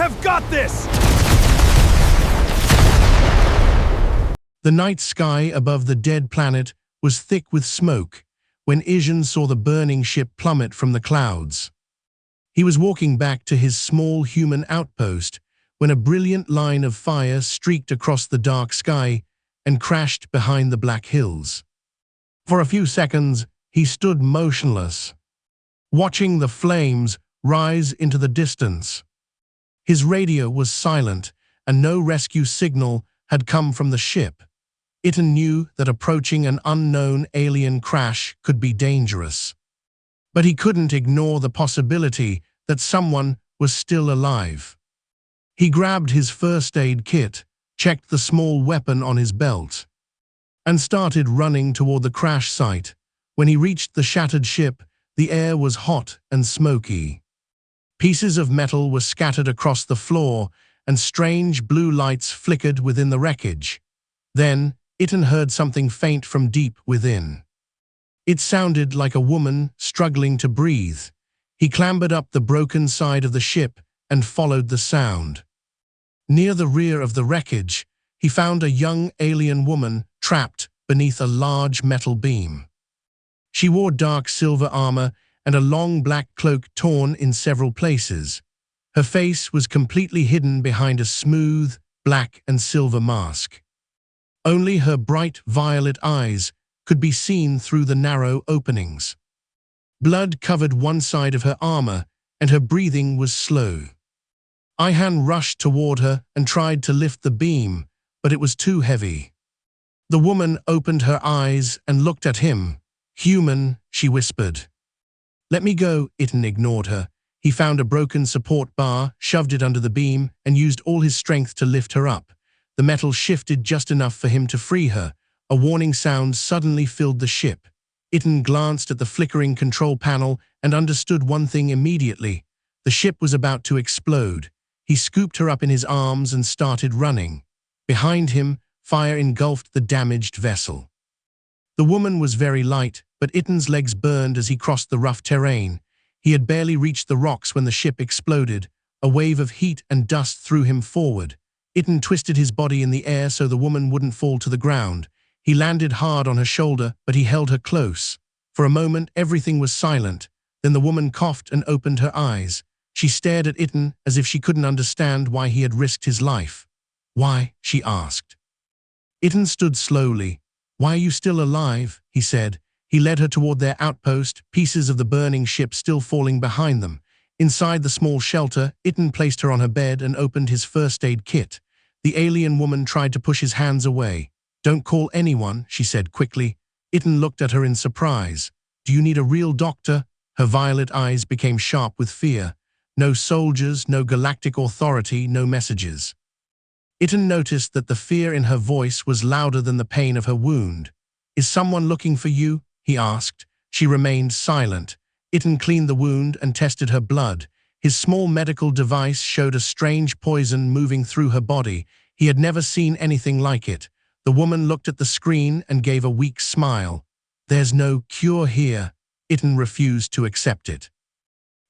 have got this! The night sky above the dead planet was thick with smoke when Izhen saw the burning ship plummet from the clouds. He was walking back to his small human outpost when a brilliant line of fire streaked across the dark sky and crashed behind the black hills. For a few seconds, he stood motionless, watching the flames rise into the distance. His radio was silent, and no rescue signal had come from the ship. Iten knew that approaching an unknown alien crash could be dangerous. But he couldn't ignore the possibility that someone was still alive. He grabbed his first aid kit, checked the small weapon on his belt, and started running toward the crash site. When he reached the shattered ship, the air was hot and smoky. Pieces of metal were scattered across the floor, and strange blue lights flickered within the wreckage. Then, Iten heard something faint from deep within. It sounded like a woman struggling to breathe. He clambered up the broken side of the ship and followed the sound. Near the rear of the wreckage, he found a young alien woman trapped beneath a large metal beam. She wore dark silver armor and a long black cloak torn in several places. Her face was completely hidden behind a smooth, black and silver mask. Only her bright violet eyes could be seen through the narrow openings. Blood covered one side of her armor, and her breathing was slow. Ihan rushed toward her and tried to lift the beam, but it was too heavy. The woman opened her eyes and looked at him. "Human," she whispered. "Let me go," Iten ignored her. He found a broken support bar, shoved it under the beam, and used all his strength to lift her up. The metal shifted just enough for him to free her. A warning sound suddenly filled the ship. Iten glanced at the flickering control panel and understood one thing immediately. The ship was about to explode. He scooped her up in his arms and started running. Behind him, fire engulfed the damaged vessel. The woman was very light, but Iten's legs burned as he crossed the rough terrain. He had barely reached the rocks when the ship exploded. A wave of heat and dust threw him forward. Iten twisted his body in the air so the woman wouldn't fall to the ground. He landed hard on her shoulder, but he held her close. For a moment, everything was silent. Then the woman coughed and opened her eyes. She stared at Iten as if she couldn't understand why he had risked his life. "Why?" she asked. Iten stood slowly. "Why are you still alive?" he said. He led her toward their outpost, pieces of the burning ship still falling behind them. Inside the small shelter, Iten placed her on her bed and opened his first aid kit. The alien woman tried to push his hands away. "Don't call anyone," she said quickly. Iten looked at her in surprise. "Do you need a real doctor?" Her violet eyes became sharp with fear. No soldiers, no galactic authority, no messages. Iten noticed that the fear in her voice was louder than the pain of her wound. "Is someone looking for you?" he asked. She remained silent. Iten cleaned the wound and tested her blood. His small medical device showed a strange poison moving through her body. He had never seen anything like it. The woman looked at the screen and gave a weak smile. "There's no cure here." Iten refused to accept it.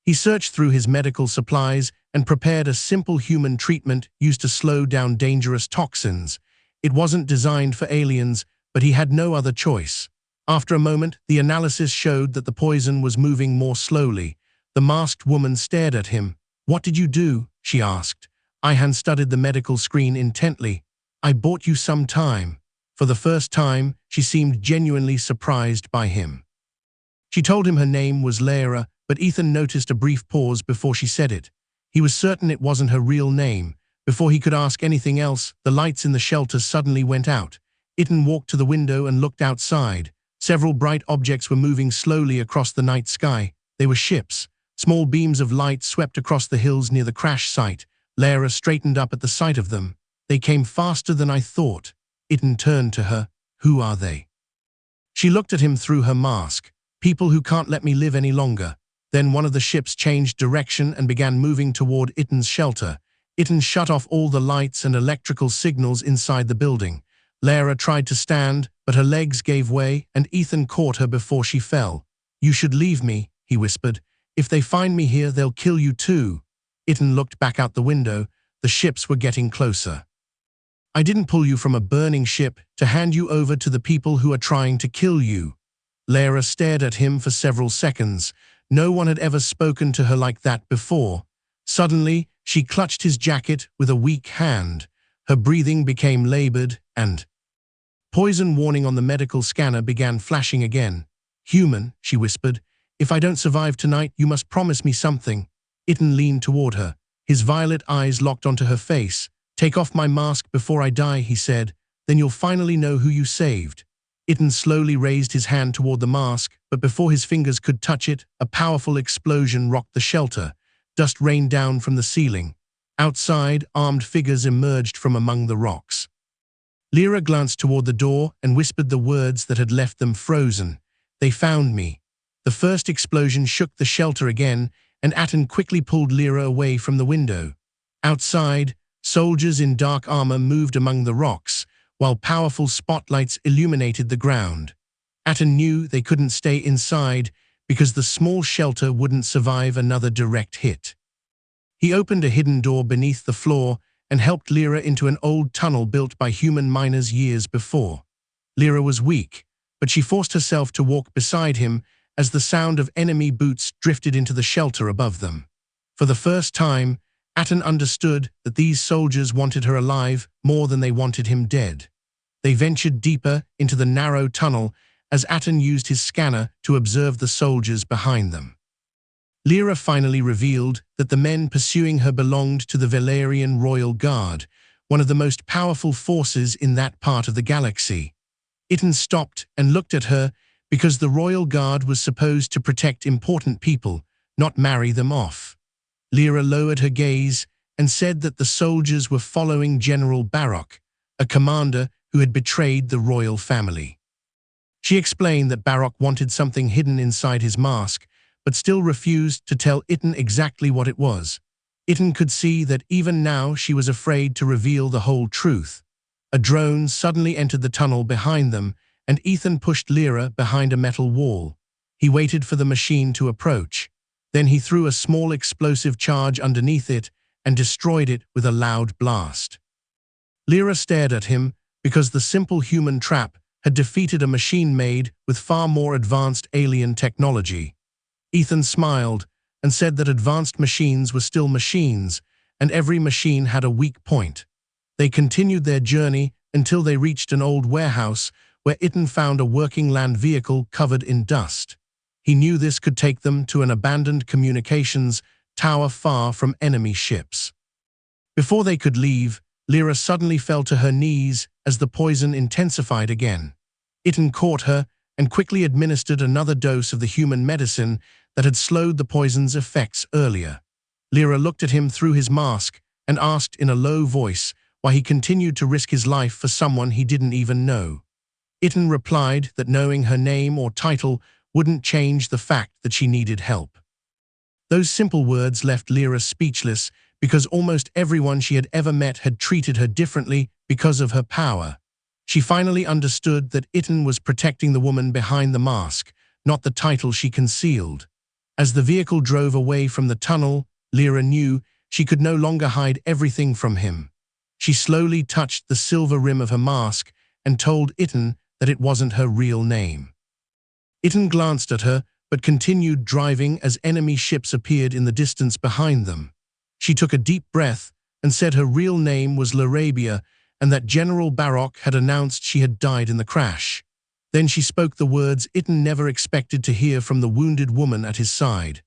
He searched through his medical supplies and prepared a simple human treatment used to slow down dangerous toxins. It wasn't designed for aliens, but he had no other choice. After a moment, the analysis showed that the poison was moving more slowly. The masked woman stared at him. "What did you do?" she asked. Ihan studied the medical screen intently. "I bought you some time." For the first time, she seemed genuinely surprised by him. She told him her name was Lara, but Ethan noticed a brief pause before she said it. He was certain it wasn't her real name. Before he could ask anything else, the lights in the shelter suddenly went out. Ethan walked to the window and looked outside. Several bright objects were moving slowly across the night sky. They were ships. Small beams of light swept across the hills near the crash site. Lara straightened up at the sight of them. "They came faster than I thought." Iten turned to her. "Who are they?" She looked at him through her mask. "People who can't let me live any longer." Then one of the ships changed direction and began moving toward Iten's shelter. Iten shut off all the lights and electrical signals inside the building. Lara tried to stand, but her legs gave way and Ethan caught her before she fell. "You should leave me," he whispered. "If they find me here, they'll kill you too." Itten looked back out the window. The ships were getting closer. I didn't pull you from a burning ship to hand you over to the people who are trying to kill you. Lara stared at him for several seconds. No one had ever spoken to her like that before. Suddenly, she clutched his jacket with a weak hand. Her breathing became labored and poison warning on the medical scanner began flashing again. Human, she whispered. If I don't survive tonight, you must promise me something. Itten leaned toward her. His violet eyes locked onto her face. Take off my mask before I die, he said. Then you'll finally know who you saved. Itten slowly raised his hand toward the mask, but before his fingers could touch it, a powerful explosion rocked the shelter. Dust rained down from the ceiling. Outside, armed figures emerged from among the rocks. Lyra glanced toward the door and whispered the words that had left them frozen. They found me. The first explosion shook the shelter again, and Atten quickly pulled Lyra away from the window. Outside, soldiers in dark armor moved among the rocks, while powerful spotlights illuminated the ground. Atten knew they couldn't stay inside because the small shelter wouldn't survive another direct hit. He opened a hidden door beneath the floor and helped Lyra into an old tunnel built by human miners years before. Lyra was weak, but she forced herself to walk beside him as the sound of enemy boots drifted into the shelter above them. For the first time, Atten understood that these soldiers wanted her alive more than they wanted him dead. They ventured deeper into the narrow tunnel as Atten used his scanner to observe the soldiers behind them. Lyra finally revealed that the men pursuing her belonged to the Valerian Royal Guard, one of the most powerful forces in that part of the galaxy. Itten stopped and looked at her because the Royal Guard was supposed to protect important people, not marry them off. Lyra lowered her gaze and said that the soldiers were following General Baroque, a commander who had betrayed the royal family. She explained that Baroque wanted something hidden inside his mask, but still refused to tell Itten exactly what it was. Itten could see that even now she was afraid to reveal the whole truth. A drone suddenly entered the tunnel behind them, and Ethan pushed Lyra behind a metal wall. He waited for the machine to approach. Then he threw a small explosive charge underneath it and destroyed it with a loud blast. Lyra stared at him because the simple human trap had defeated a machine made with far more advanced alien technology. Ethan smiled and said that advanced machines were still machines, and every machine had a weak point. They continued their journey until they reached an old warehouse where Itten found a working land vehicle covered in dust. He knew this could take them to an abandoned communications tower far from enemy ships. Before they could leave, Lyra suddenly fell to her knees as the poison intensified again. Itten caught her and quickly administered another dose of the human medicine that had slowed the poison's effects earlier. Lyra looked at him through his mask and asked in a low voice why he continued to risk his life for someone he didn't even know. Itten replied that knowing her name or title wouldn't change the fact that she needed help. Those simple words left Lyra speechless because almost everyone she had ever met had treated her differently because of her power. She finally understood that Itten was protecting the woman behind the mask, not the title she concealed. As the vehicle drove away from the tunnel, Lyra knew she could no longer hide everything from him. She slowly touched the silver rim of her mask and told Itten that it wasn't her real name. Itten glanced at her, but continued driving as enemy ships appeared in the distance behind them. She took a deep breath and said her real name was Larabia and that General Baroque had announced she had died in the crash. Then she spoke the words Itten never expected to hear from the wounded woman at his side.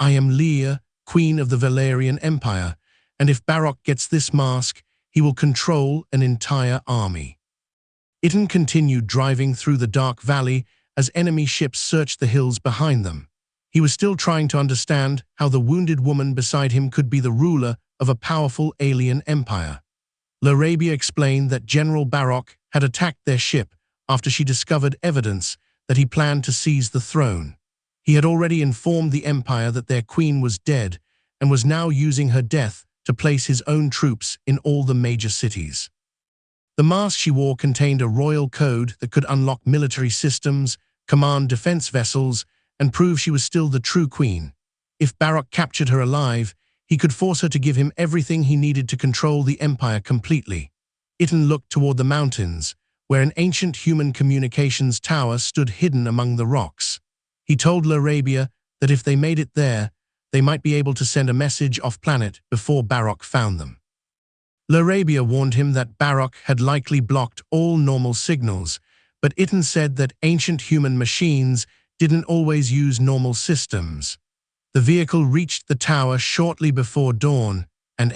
I am Leah, Queen of the Valerian Empire, and if Baroque gets this mask, he will control an entire army. Itten continued driving through the dark valley as enemy ships searched the hills behind them. He was still trying to understand how the wounded woman beside him could be the ruler of a powerful alien empire. Larabia explained that General Baroque had attacked their ship after she discovered evidence that he planned to seize the throne. He had already informed the empire that their queen was dead and was now using her death to place his own troops in all the major cities. The mask she wore contained a royal code that could unlock military systems, command defense vessels, and prove she was still the true queen. If Baroque captured her alive, He could force her to give him everything he needed to control the Empire completely. Iten looked toward the mountains, where an ancient human communications tower stood hidden among the rocks. He told Larabia that if they made it there, they might be able to send a message off-planet before Barok found them. Larabia warned him that Barok had likely blocked all normal signals, but Iten said that ancient human machines didn't always use normal systems. The vehicle reached the tower shortly before dawn, and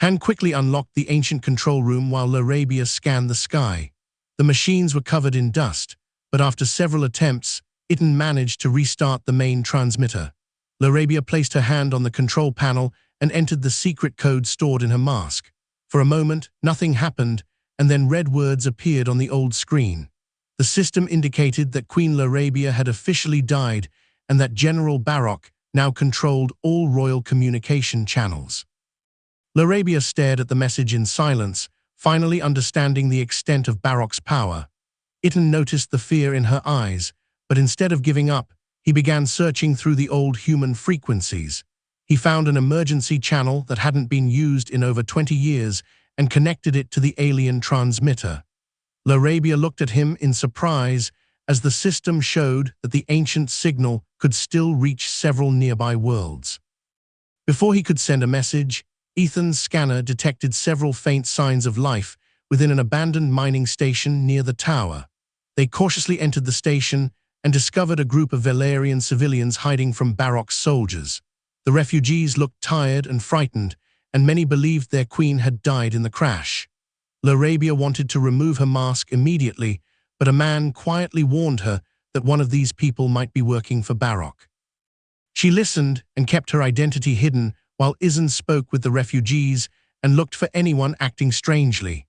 Han quickly unlocked the ancient control room while Larabia scanned the sky. The machines were covered in dust, but after several attempts, Iten managed to restart the main transmitter. Larabia placed her hand on the control panel and entered the secret code stored in her mask. For a moment, nothing happened, and then red words appeared on the old screen. The system indicated that Queen Larabia had officially died and that General Barok now controlled all royal communication channels. Larabia stared at the message in silence, finally understanding the extent of Barok's power. Iten noticed the fear in her eyes, but instead of giving up, he began searching through the old human frequencies. He found an emergency channel that hadn't been used in over 20 years and connected it to the alien transmitter. Larabia looked at him in surprise as the system showed that the ancient signal could still reach several nearby worlds. Before he could send a message, Ethan's scanner detected several faint signs of life within an abandoned mining station near the tower. They cautiously entered the station and discovered a group of Valerian civilians hiding from Barok's soldiers. The refugees looked tired and frightened, and many believed their queen had died in the crash. Larabia wanted to remove her mask immediately, but a man quietly warned her that one of these people might be working for Barok. She listened and kept her identity hidden while Izan spoke with the refugees and looked for anyone acting strangely.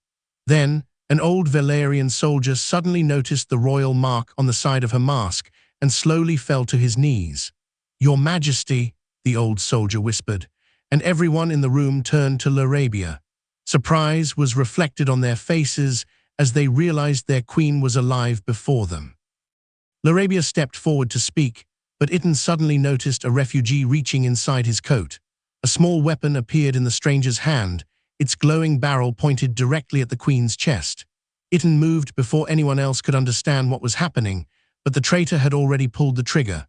Then, an old Valerian soldier suddenly noticed the royal mark on the side of her mask and slowly fell to his knees. "Your Majesty," the old soldier whispered, and everyone in the room turned to Larabia. Surprise was reflected on their faces as they realized their queen was alive before them. Larabia stepped forward to speak, but Iten suddenly noticed a refugee reaching inside his coat. A small weapon appeared in the stranger's hand, its glowing barrel pointed directly at the queen's chest. Iten moved before anyone else could understand what was happening, but the traitor had already pulled the trigger.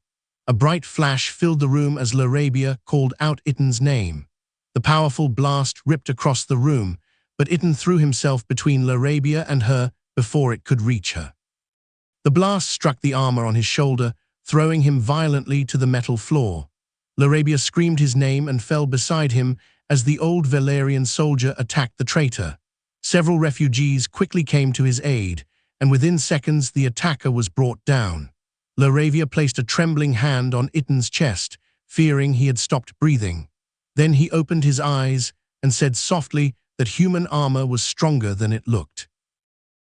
A bright flash filled the room as Larabia called out Iten's name. The powerful blast ripped across the room, but Iten threw himself between Larabia and her before it could reach her. The blast struck the armor on his shoulder, throwing him violently to the metal floor. Larabia screamed his name and fell beside him as the old Valerian soldier attacked the traitor. Several refugees quickly came to his aid, and within seconds the attacker was brought down. Larabia placed a trembling hand on Iten's chest, fearing he had stopped breathing. Then he opened his eyes and said softly that human armor was stronger than it looked.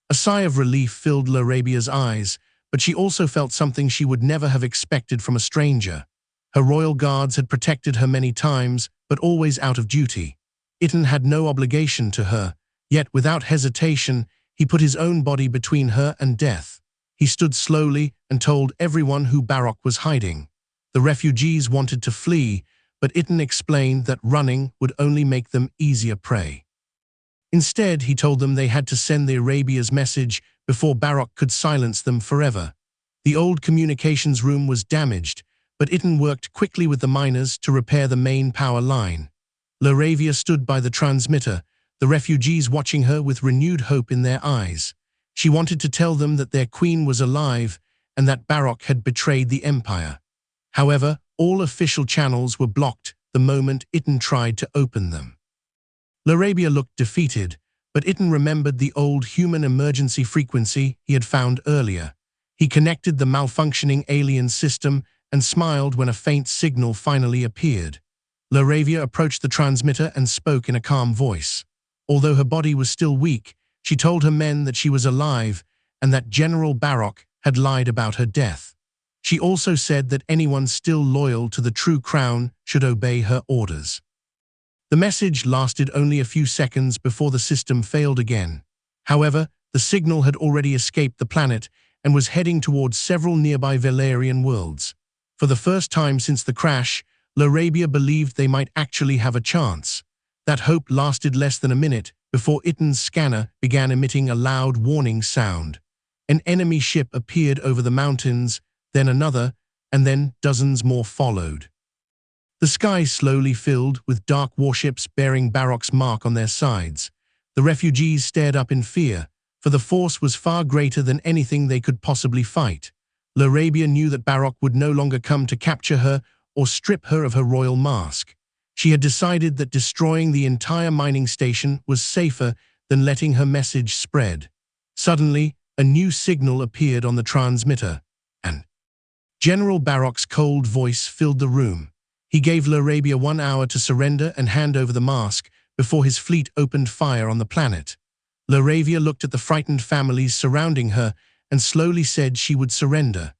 A sigh of relief filled Larabia's eyes, but she also felt something she would never have expected from a stranger. Her royal guards had protected her many times, but always out of duty. Iten had no obligation to her, yet without hesitation, he put his own body between her and death. He stood slowly and told everyone who Barok was hiding. The refugees wanted to flee, but Iten explained that running would only make them easier prey. Instead, he told them they had to send the Arabia's message before Barok could silence them forever. The old communications room was damaged, but Iten worked quickly with the miners to repair the main power line. Larabia stood by the transmitter, the refugees watching her with renewed hope in their eyes. She wanted to tell them that their queen was alive and that Barok had betrayed the empire. However, all official channels were blocked the moment Iten tried to open them. Larabia looked defeated, but Iten remembered the old human emergency frequency he had found earlier. He connected the malfunctioning alien system and smiled when a faint signal finally appeared. Larabia approached the transmitter and spoke in a calm voice. Although her body was still weak, she told her men that she was alive and that General Barok had lied about her death. She also said that anyone still loyal to the true crown should obey her orders. The message lasted only a few seconds before the system failed again. However, the signal had already escaped the planet and was heading towards several nearby Valerian worlds. For the first time since the crash, Larabia believed they might actually have a chance. That hope lasted less than a minute before Itan's scanner began emitting a loud warning sound. An enemy ship appeared over the mountains, then another, and then dozens more followed. The sky slowly filled with dark warships bearing Barok's mark on their sides. The refugees stared up in fear, for the force was far greater than anything they could possibly fight. Larabia knew that Barok would no longer come to capture her or strip her of her royal mask. She had decided that destroying the entire mining station was safer than letting her message spread. Suddenly, a new signal appeared on the transmitter, and General Barok's cold voice filled the room. He gave Larabia 1 hour to surrender and hand over the mask before his fleet opened fire on the planet. Larabia looked at the frightened families surrounding her and slowly said she would surrender.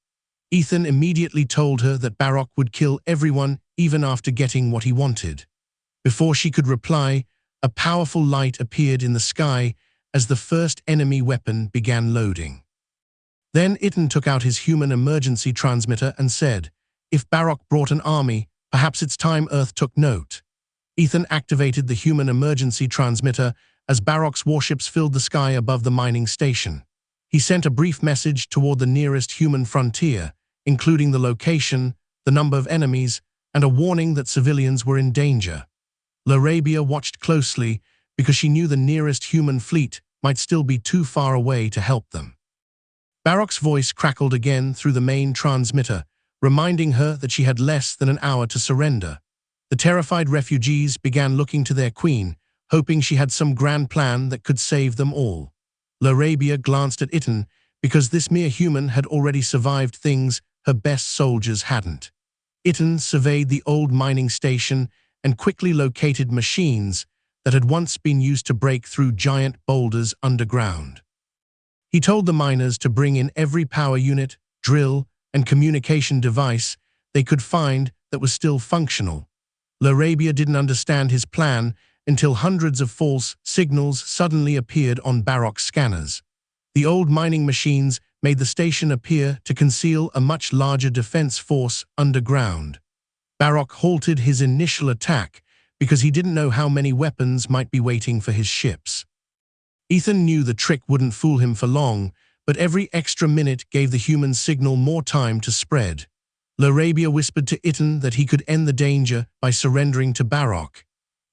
Ethan immediately told her that Barok would kill everyone even after getting what he wanted. Before she could reply, a powerful light appeared in the sky as the first enemy weapon began loading. Then Ethan took out his human emergency transmitter and said, "If Barok brought an army, perhaps it's time Earth took note." Ethan activated the human emergency transmitter as Barok's warships filled the sky above the mining station. He sent a brief message toward the nearest human frontier, including the location, the number of enemies, and a warning that civilians were in danger. Larabia watched closely because she knew the nearest human fleet might still be too far away to help them. Barok's voice crackled again through the main transmitter, reminding her that she had less than an hour to surrender. The terrified refugees began looking to their queen, hoping she had some grand plan that could save them all. Larabia glanced at Itan because this mere human had already survived things her best soldiers hadn't. Itan surveyed the old mining station and quickly located machines that had once been used to break through giant boulders underground. He told the miners to bring in every power unit, drill, and communication device they could find that was still functional. Larabia didn't understand his plan until hundreds of false signals suddenly appeared on Barok's scanners. The old mining machines made the station appear to conceal a much larger defense force underground. Barok halted his initial attack because he didn't know how many weapons might be waiting for his ships. Ethan knew the trick wouldn't fool him for long, but every extra minute gave the human signal more time to spread. Larabia whispered to Ethan that he could end the danger by surrendering to Barok.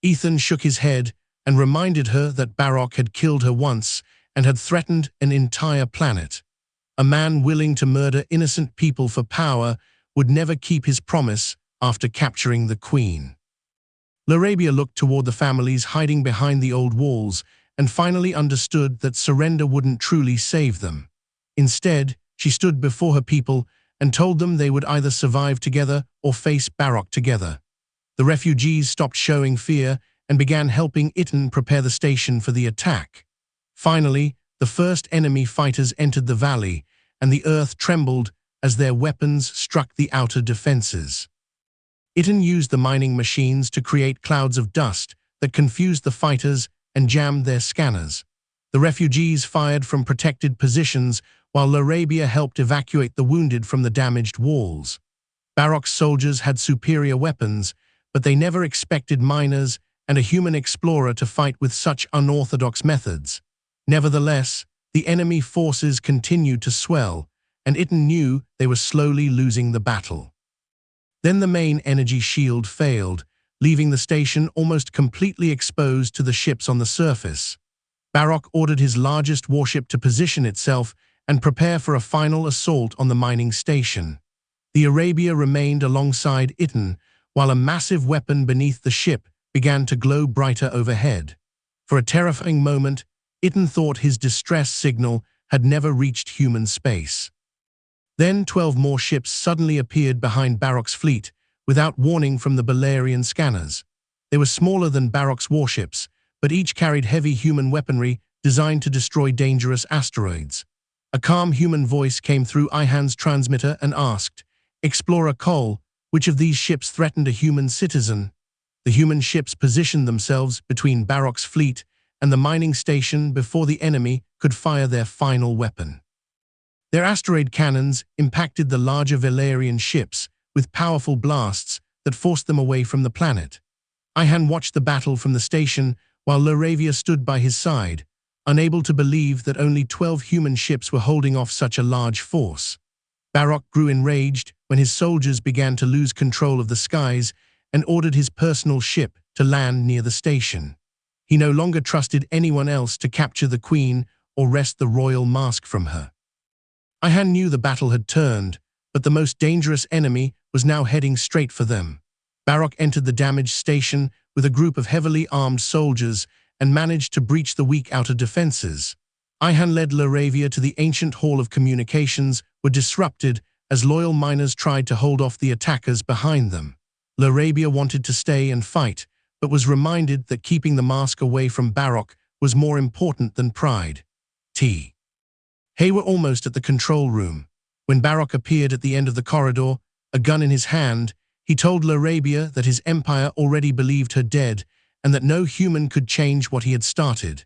Ethan shook his head and reminded her that Barok had killed her once and had threatened an entire planet. A man willing to murder innocent people for power would never keep his promise after capturing the queen. Larabia looked toward the families hiding behind the old walls and finally understood that surrender wouldn't truly save them. Instead, she stood before her people and told them they would either survive together or face Barok together. The refugees stopped showing fear and began helping Itan prepare the station for the attack. Finally, the first enemy fighters entered the valley, and the earth trembled as their weapons struck the outer defenses. Itan used the mining machines to create clouds of dust that confused the fighters and jammed their scanners. The refugees fired from protected positions while Larabia helped evacuate the wounded from the damaged walls. Barok's soldiers had superior weapons, but they never expected miners and a human explorer to fight with such unorthodox methods. Nevertheless, the enemy forces continued to swell, and Itan knew they were slowly losing the battle. Then the main energy shield failed, leaving the station almost completely exposed to the ships on the surface. Barok ordered his largest warship to position itself and prepare for a final assault on the mining station. The Arabia remained alongside Itan, while a massive weapon beneath the ship began to glow brighter overhead. For a terrifying moment, Itan thought his distress signal had never reached human space. Then 12 more ships suddenly appeared behind Barok's fleet, without warning from the Balerian scanners. They were smaller than Barok's warships, but each carried heavy human weaponry designed to destroy dangerous asteroids. A calm human voice came through Ihan's transmitter and asked, "Explorer Cole, which of these ships threatened a human citizen?" The human ships positioned themselves between Barok's fleet and the mining station before the enemy could fire their final weapon. Their asteroid cannons impacted the larger Valerian ships with powerful blasts that forced them away from the planet. Ihan watched the battle from the station while Laravia stood by his side, unable to believe that only 12 human ships were holding off such a large force. Barok grew enraged when his soldiers began to lose control of the skies and ordered his personal ship to land near the station. He no longer trusted anyone else to capture the queen or wrest the royal mask from her. Ihan knew the battle had turned, but the most dangerous enemy was now heading straight for them. Barok entered the damaged station with a group of heavily armed soldiers and managed to breach the weak outer defenses. Ihan led Laravia to the ancient hall of communications were disrupted as loyal miners tried to hold off the attackers behind them. Laravia wanted to stay and fight, but was reminded that keeping the mask away from Barok was more important than pride. They were almost at the control room. When Barok appeared at the end of the corridor, a gun in his hand, he told Laravia that his empire already believed her dead and that no human could change what he had started.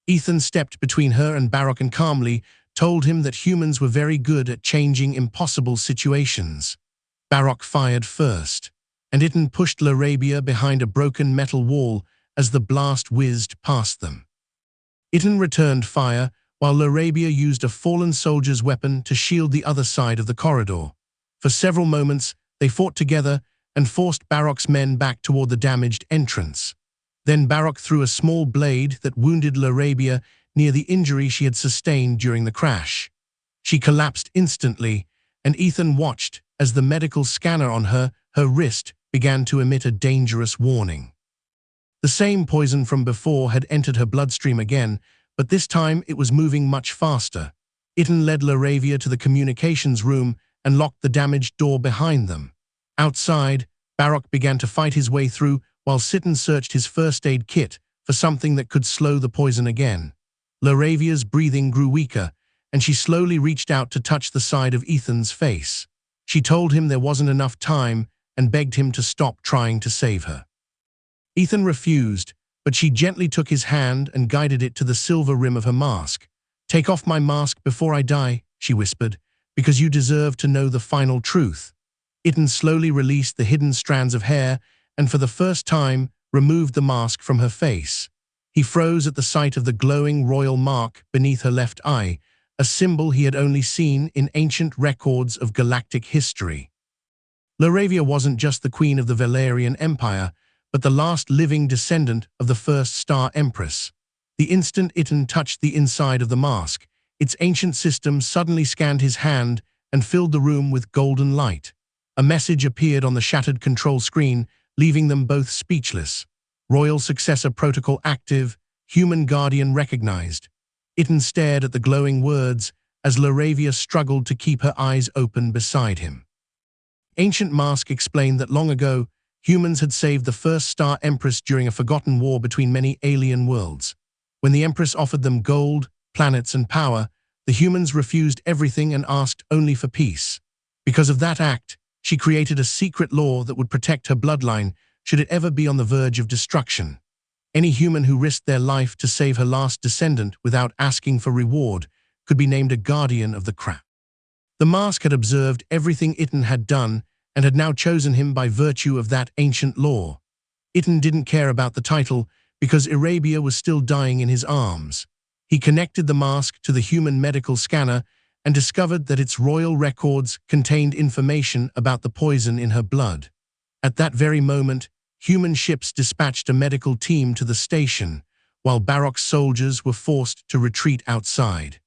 Ethan stepped between her and Barok and calmly told him that humans were very good at changing impossible situations. Barok fired first, and Ethan pushed Laravia behind a broken metal wall as the blast whizzed past them. Ethan returned fire, while Laravia used a fallen soldier's weapon to shield the other side of the corridor. For several moments, they fought together and forced Barok's men back toward the damaged entrance. Then Barok threw a small blade that wounded Laravia near the injury she had sustained during the crash. She collapsed instantly, and Ethan watched as the medical scanner on her wrist began to emit a dangerous warning. The same poison from before had entered her bloodstream again, but this time it was moving much faster. Ethan led Laravia to the communications room and locked the damaged door behind them. Outside, Barok began to fight his way through while Sitten searched his first aid kit for something that could slow the poison again. Laravia's breathing grew weaker, and she slowly reached out to touch the side of Ethan's face. She told him there wasn't enough time and begged him to stop trying to save her. Ethan refused, but she gently took his hand and guided it to the silver rim of her mask. "Take off my mask before I die," she whispered, "because you deserve to know the final truth." Ethan slowly released the hidden strands of hair and for the first time removed the mask from her face. He froze at the sight of the glowing royal mark beneath her left eye, a symbol he had only seen in ancient records of galactic history. Laravia wasn't just the queen of the Valerian Empire, but the last living descendant of the first Star Empress. The instant Ethan touched the inside of the mask, its ancient system suddenly scanned his hand and filled the room with golden light. A message appeared on the shattered control screen, leaving them both speechless. "Royal Successor Protocol active, Human Guardian recognized." Ethan stared at the glowing words as Laravia struggled to keep her eyes open beside him. Ancient Mask explained that long ago, humans had saved the first Star Empress during a forgotten war between many alien worlds. When the Empress offered them gold, planets, and power, the humans refused everything and asked only for peace. Because of that act, she created a secret law that would protect her bloodline should it ever be on the verge of destruction. Any human who risked their life to save her last descendant without asking for reward could be named a guardian of the crown. The mask had observed everything Ethan had done and had now chosen him by virtue of that ancient law. Ethan didn't care about the title because Arabia was still dying in his arms. He connected the mask to the human medical scanner and discovered that its royal records contained information about the poison in her blood. At that very moment, human ships dispatched a medical team to the station, while Barok's soldiers were forced to retreat outside.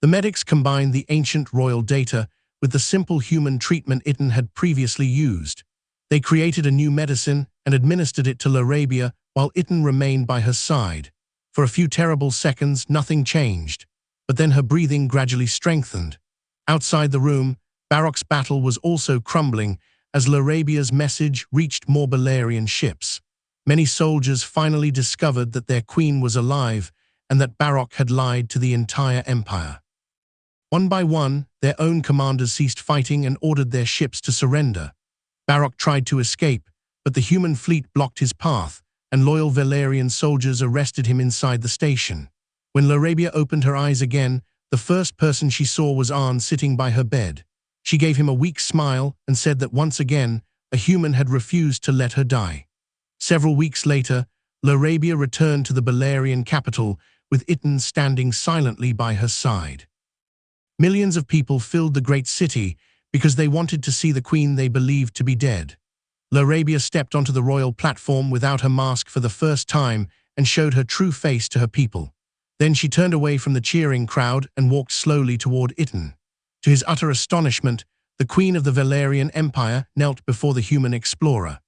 The medics combined the ancient royal data with the simple human treatment Ethan had previously used. They created a new medicine and administered it to Laravia while Ethan remained by her side. For a few terrible seconds, nothing changed, but then her breathing gradually strengthened. Outside the room, Barok's battle was also crumbling as Laravia's message reached more Balerian ships. Many soldiers finally discovered that their queen was alive and that Barok had lied to the entire empire. One by one, their own commanders ceased fighting and ordered their ships to surrender. Barok tried to escape, but the human fleet blocked his path, and loyal Valerian soldiers arrested him inside the station. When Laravia opened her eyes again, the first person she saw was Arn sitting by her bed. She gave him a weak smile and said that once again, a human had refused to let her die. Several weeks later, Larabia returned to the Balerian capital, with Iton standing silently by her side. Millions of people filled the great city because they wanted to see the queen they believed to be dead. Larabia stepped onto the royal platform without her mask for the first time and showed her true face to her people. Then she turned away from the cheering crowd and walked slowly toward Iton. To his utter astonishment, the queen of the Valerian Empire knelt before the human explorer.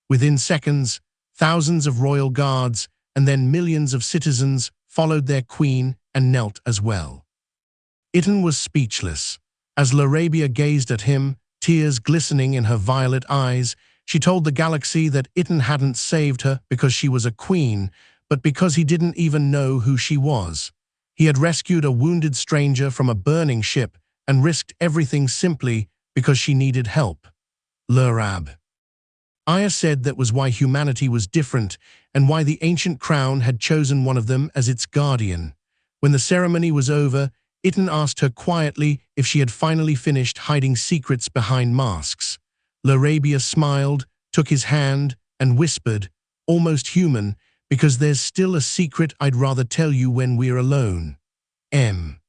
Within seconds, thousands of royal guards and then millions of citizens followed their queen and knelt as well. Iton was speechless. As Larabia gazed at him, tears glistening in her violet eyes, she told the galaxy that Iton hadn't saved her because she was a queen, but because he didn't even know who she was. He had rescued a wounded stranger from a burning ship and risked everything simply because she needed help. Lurab. Aya said that was why humanity was different and why the ancient crown had chosen one of them as its guardian. When the ceremony was over, Iton asked her quietly if she had finally finished hiding secrets behind masks. Larabia smiled, took his hand, and whispered, almost human, because there's still a secret I'd rather tell you when we're alone. M.